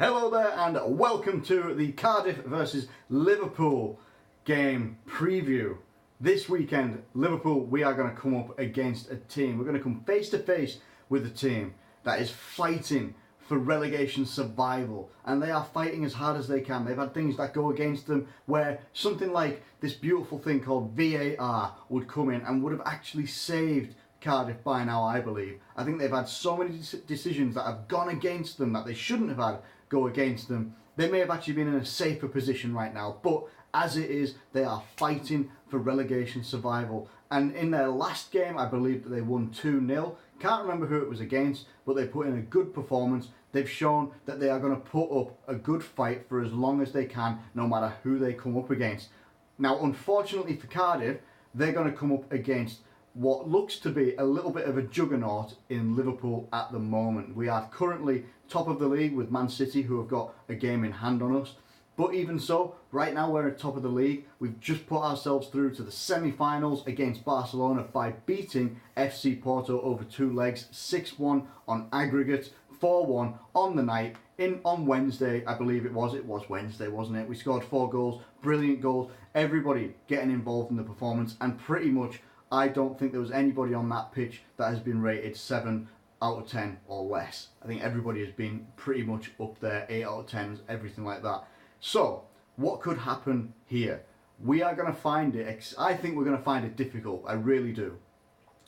Hello there and welcome to the Cardiff versus Liverpool game preview. This weekend, Liverpool, we are going to come up against a team. We're going to come face to face with a team that is fighting for relegation survival, and they are fighting as hard as they can. They've had things that go against them where something like this beautiful thing called VAR would come in and would have actually saved Cardiff by now, I believe. I think they've had so many decisions that have gone against them that they shouldn't have had go against them. They may have actually been in a safer position right now, but as it is, they are fighting for relegation survival. And in their last game, I believe that they won 2-0. Can't remember who it was against, but they put in a good performance. They've shown that they are going to put up a good fight for as long as they can, no matter who they come up against. Now, unfortunately for Cardiff, they're going to come up against what looks to be a little bit of a juggernaut in Liverpool at the moment. We are currently top of the league with Man City, who have got a game in hand on us. But even so, right now we're at top of the league. We've just put ourselves through to the semi-finals against Barcelona by beating FC Porto over 2 legs, 6-1 on aggregate, 4-1 on the night, on Wednesday, I believe it was. It was Wednesday, wasn't it? We scored 4 goals, brilliant goals, everybody getting involved in the performance, and pretty much I don't think there was anybody on that pitch that has been rated 7 out of 10 or less. I think everybody has been pretty much up there, 8 out of 10s, everything like that. So, what could happen here? We are going to find it, I think we're going to find it difficult, I really do.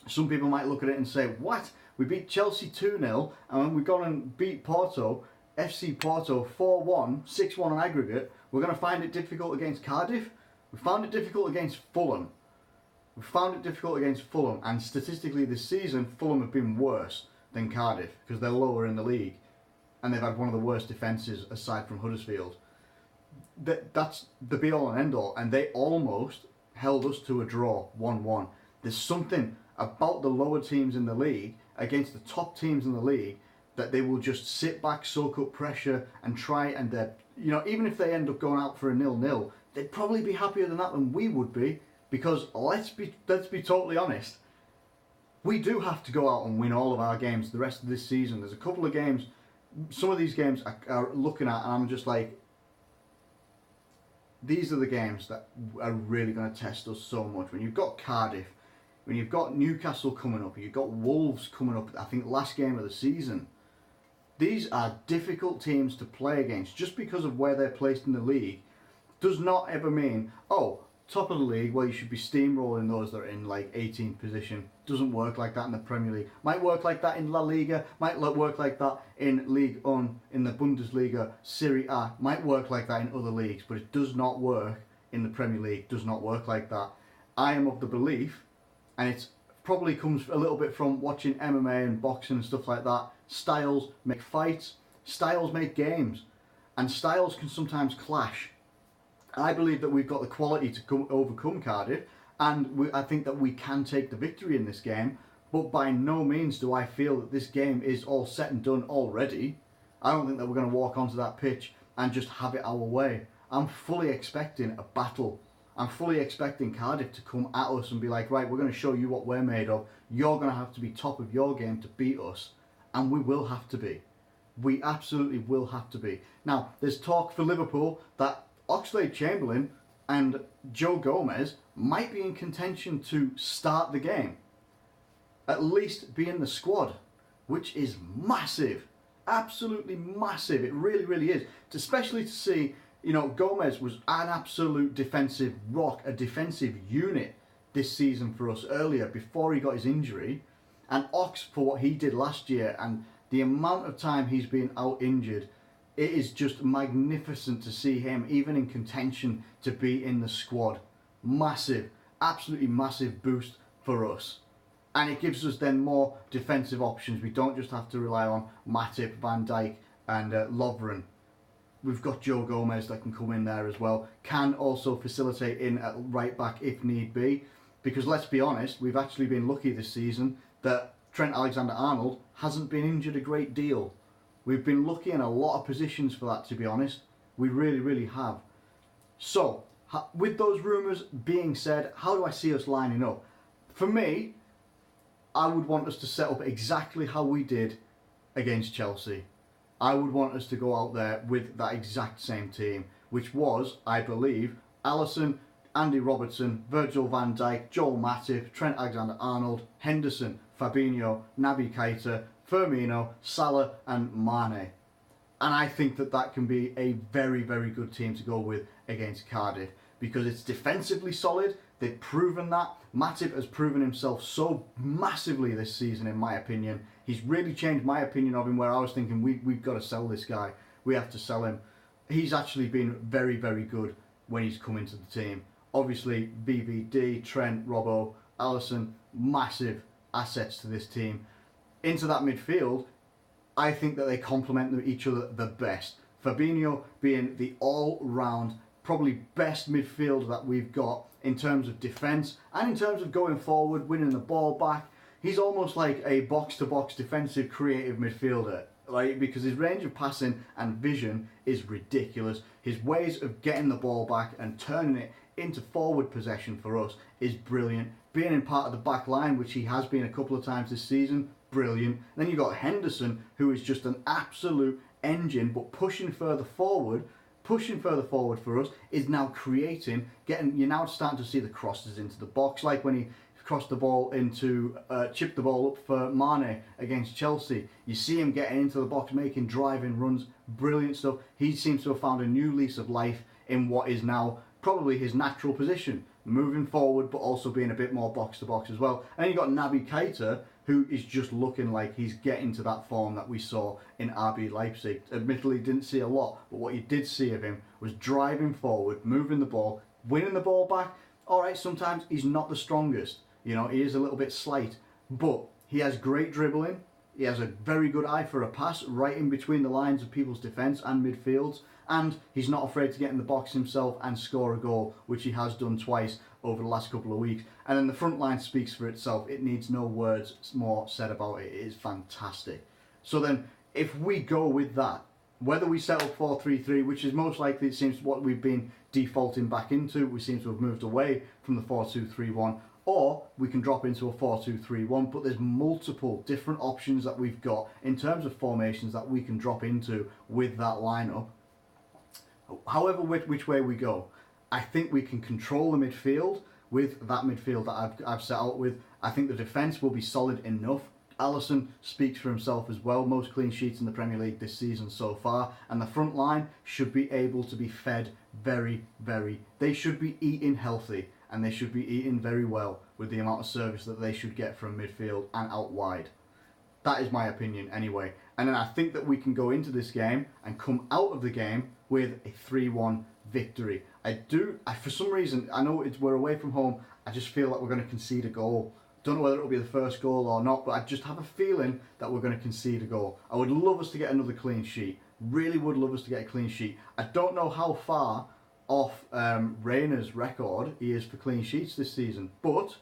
Some people might look at it and say, what? We beat Chelsea 2-0 and when we gone and beat Porto, FC Porto 4-1, 6-1 on aggregate, we're going to find it difficult against Cardiff? We found it difficult against Fulham. We found it difficult against Fulham, and statistically this season, Fulham have been worse than Cardiff because they're lower in the league and they've had one of the worst defences aside from Huddersfield. That's the be-all and end-all, and they almost held us to a draw, 1-1. There's something about the lower teams in the league against the top teams in the league that they will just sit back, soak up pressure and try, and even if they end up going out for a 0-0, they'd probably be happier than that than we would be. Because let's be totally honest, we do have to go out and win all of our games the rest of this season. There's a couple of games, some of these games are looking at and I'm just like, these are the games that are really going to test us so much. When you've got Cardiff, when you've got Newcastle coming up, you've got Wolves coming up, I think last game of the season. These are difficult teams to play against. Just because of where they're placed in the league does not ever mean, oh, top of the league, well, you should be steamrolling those that are in like 18th position. Doesn't work like that in the Premier League. Might work like that in La Liga. Might work like that in Ligue 1, in the Bundesliga, Serie A. Might work like that in other leagues, but it does not work in the Premier League. Does not work like that. I am of the belief, and it probably comes a little bit from watching MMA and boxing and stuff like that. Styles make fights. Styles make games, and styles can sometimes clash. I believe that we've got the quality to overcome Cardiff, and I think that we can take the victory in this game, but by no means do I feel that this game is all set and done already. I don't think that we're going to walk onto that pitch and just have it our way. I'm fully expecting a battle. I'm fully expecting Cardiff to come at us and be like, right, we're going to show you what we're made of. You're going to have to be top of your game to beat us, and we will have to be. We absolutely will have to be. Now, there's talk for Liverpool that Oxlade-Chamberlain and Joe Gomez might be in contention to start the game. At least be in the squad, which is massive. Absolutely massive. It really, really is. Especially to see, Gomez was an absolute defensive rock, a defensive unit this season for us earlier before he got his injury. And Ox, for what he did last year and the amount of time he's been out injured, it is just magnificent to see him even in contention to be in the squad. Massive, absolutely massive boost for us. And it gives us then more defensive options. We don't just have to rely on Matip, Van Dijk and Lovren. We've got Joe Gomez that can come in there as well. Can also facilitate in at right back if need be. Because let's be honest, we've actually been lucky this season that Trent Alexander-Arnold hasn't been injured a great deal. We've been lucky in a lot of positions for that, to be honest. We really, really have. So, with those rumours being said, how do I see us lining up? For me, I would want us to set up exactly how we did against Chelsea. I would want us to go out there with that exact same team, which was, I believe, Alisson, Andy Robertson, Virgil van Dijk, Joel Matip, Trent Alexander-Arnold, Henderson, Fabinho, Naby Keita, Firmino, Salah and Mane. And I think that that can be a very, very good team to go with against Cardiff because it's defensively solid. They've proven that. Matip has proven himself so massively this season, in my opinion. He's really changed my opinion of him, where I was thinking we've got to sell this guy. We have to sell him. He's actually been very, very good when he's come into the team. Obviously, BVD, Trent, Robbo, Alisson, massive assets to this team. Into that midfield, I think that they complement each other the best. Fabinho being the all-round, probably best midfielder that we've got in terms of defence and in terms of going forward, winning the ball back. He's almost like a box-to-box defensive creative midfielder, right? Because his range of passing and vision is ridiculous. His ways of getting the ball back and turning it into forward possession for us is brilliant. Being in part of the back line, which he has been a couple of times this season, brilliant. Then you've got Henderson, who is just an absolute engine, but pushing further forward for us, is now creating, you're now starting to see the crosses into the box, like when he crossed the ball into, chipped the ball up for Mane against Chelsea. You see him getting into the box, making driving runs, brilliant stuff. He seems to have found a new lease of life in what is now probably his natural position, moving forward, but also being a bit more box to box as well. And you've got Naby Keita, who is just looking like he's getting to that form that we saw in RB Leipzig. Admittedly, didn't see a lot, but what you did see of him was driving forward, moving the ball, winning the ball back. All right, sometimes he's not the strongest. You know, he is a little bit slight, but he has great dribbling. He has a very good eye for a pass right in between the lines of people's defence and midfields. And he's not afraid to get in the box himself and score a goal, which he has done twice over the last couple of weeks. And then the front line speaks for itself. It needs no words more said about it. It is fantastic. So then, if we go with that, whether we settle 4-3-3, which is most likely, it seems, what we've been defaulting back into, we seem to have moved away from the 4-2-3-1, or we can drop into a 4-2-3-1, but there's multiple different options that we've got in terms of formations that we can drop into with that lineup. However, which way we go, I think we can control the midfield with that midfield that I've set out with. I think the defence will be solid enough. Alisson speaks for himself as well. Most clean sheets in the Premier League this season so far. And the front line should be able to be fed they should be eating healthy. And they should be eating very well with the amount of service that they should get from midfield and out wide. That is my opinion anyway. And then I think that we can go into this game and come out of the game with a 3-1 victory. For some reason, I know we're away from home, I just feel like we're going to concede a goal. Don't know whether it'll be the first goal or not, but I just have a feeling that we're going to concede a goal. I would love us to get another clean sheet. Really would love us to get a clean sheet. I don't know how far off Rayner's record he is for clean sheets this season, but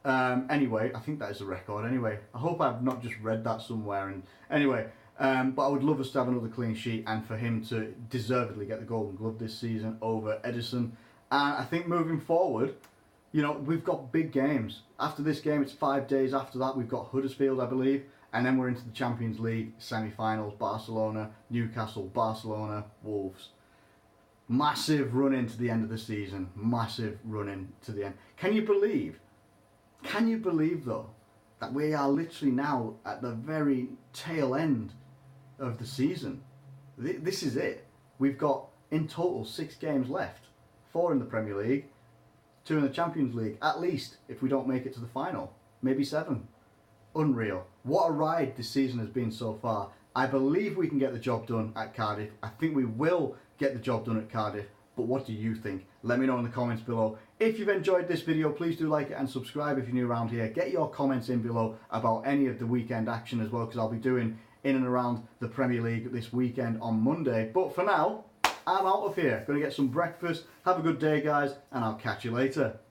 anyway, I think that is a record anyway. I hope I've not just read that somewhere. And anyway, but I would love us to have another clean sheet and for him to deservedly get the Golden Glove this season over Edison. And I think moving forward, you know, we've got big games. After this game, it's 5 days after that. We've got Huddersfield, I believe, and then we're into the Champions League semi-finals, Barcelona, Newcastle, Barcelona, Wolves. Massive run into the end of the season. Massive run into the end. Can you believe though, that we are literally now at the very tail end of the season? This is it. We've got in total 6 games left. 4 in the Premier League, 2 in the Champions League, at least, if we don't make it to the final. Maybe 7. Unreal. What a ride this season has been so far. I believe we can get the job done at Cardiff. I think we will get the job done at Cardiff. But what do you think? Let me know in the comments below. If you've enjoyed this video, please do like it and subscribe if you're new around here. Get your comments in below about any of the weekend action as well, because I'll be doing in and around the Premier League this weekend on Monday. But for now, I'm out of here. Gonna get some breakfast. Have a good day, guys, and I'll catch you later.